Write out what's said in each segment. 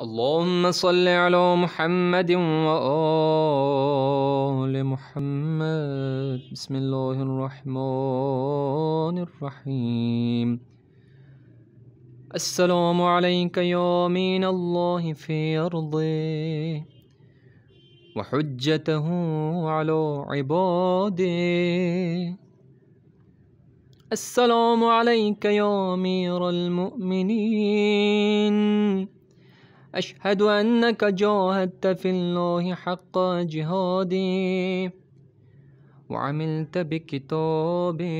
اللهم صل على محمد وآل محمد. بسم الله الرحمن الرحيم. السلام عليك يا أمين الله في أرضه وحجته على عباده. السلام عليك يا أمير المؤمنين، أشهد أنك جاهدت في الله حق جهاده وعملت بكتابه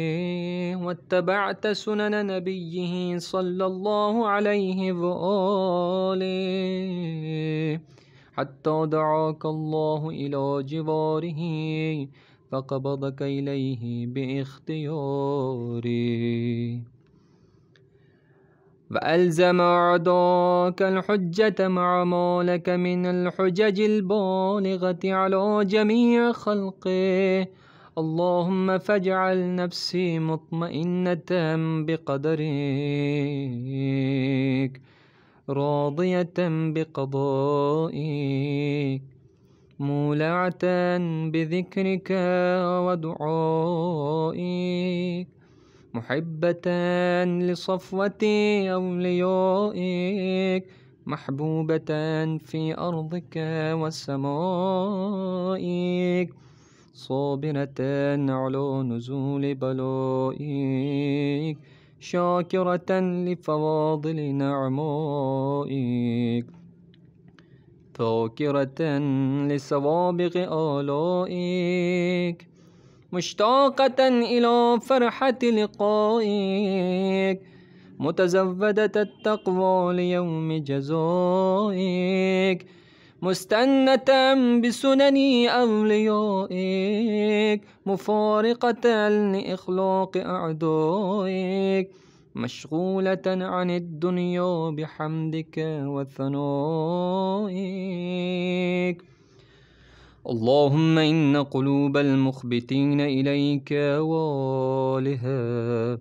واتبعت سنن نبيه صلى الله عليه وآله حتى دعاك الله إلى جواره فقبضك إليه باختياره وألزم أعداك الحجة مع ما لك من الحجج البالغة على جميع خلقه. اللهم فاجعل نفسي مطمئنة بقدرك راضية بقضائك مولعة بذكرك ودعائك محبة لصفوة أوليائك محبوبة في أرضك وسمائك صابرة على نزول بلائك شاكرة لفواضل نعمائك ذاكرة لسوابغ آلائك مشتاقة إلى فرحة لقائك متزودة التقوى ليوم جزائك مستنة بسنن أوليائك مفارقة لإخلاق أعدائك مشغولة عن الدنيا بحمدك وثنائك. اللهم إن قلوب المخبتين إليك والها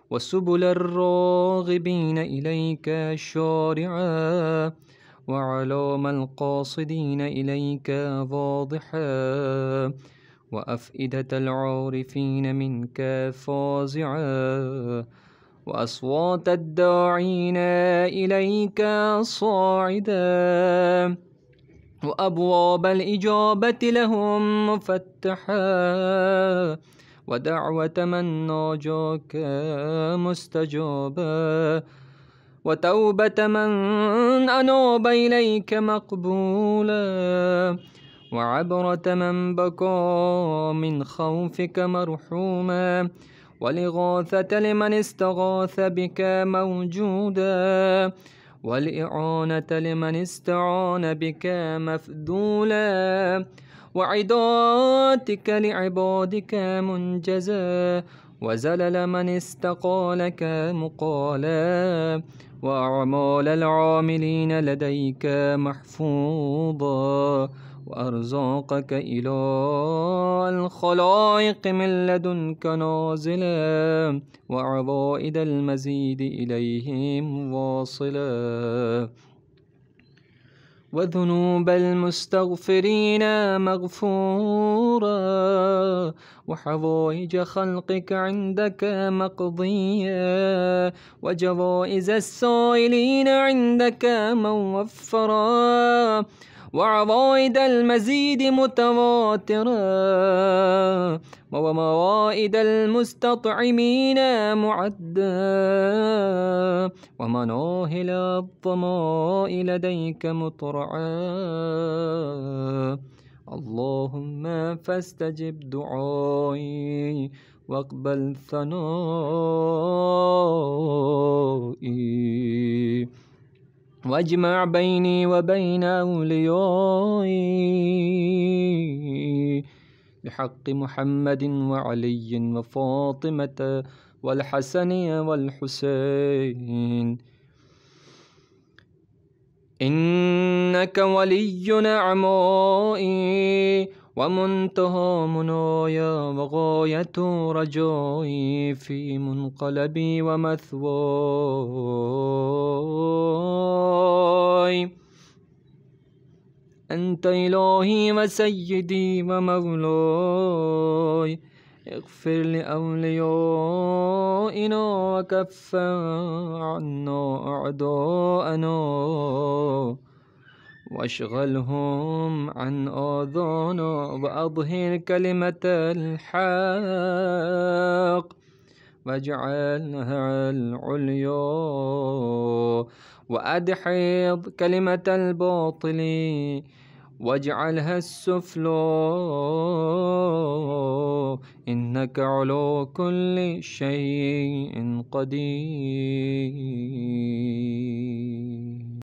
وسبل الراغبين إليك شارعا وعلام القاصدين إليك واضحا وأفئدة العارفين منك فازعا وأصوات الداعين إليك صاعدا وأبواب الإجابة لهم مفتحا ودعوة من ناجاك مستجابا وتوبة من أناب إليك مقبولا وعبرة من بكى من خوفك مرحوما والإغاثة لمن استغاث بك موجودا والإعانة لمن استعان بك مفذولا وعداتك لعبادك منجزا وزلل من استقالك مقالا وأعمال العاملين لديك محفوظا وأرزاقك إلى الخلائق من لدنك نازلا وعوائد المزيد إليهم واصلا وذنوب المستغفرين مغفورا وحوائج خلقك عندك مقضيا وجوائز السائلين عندك موفرا وعوائد المزيد متواترا وموائد المستطعمين معدا ومناهل الظماء لديك مطرعا. اللهم فاستجب دعائي واقبل ثنائي واجمع بيني وبين أوليائي بحق محمد وعلي وفاطمة والحسن والحسين إنك ولي نعمائي ومنتهى منايا وغاية رجائي في منقلبي ومثواي أنت إلهي وسيدي ومولاي، اغفر لأوليائنا وكف عنا أعداءنا، واشغلهم عن آذانا، وأظهر كلمة الحق واجعلها العليا، وأدحض كلمة الباطل واجعلها السفلى، إنك على كل شيء قدير.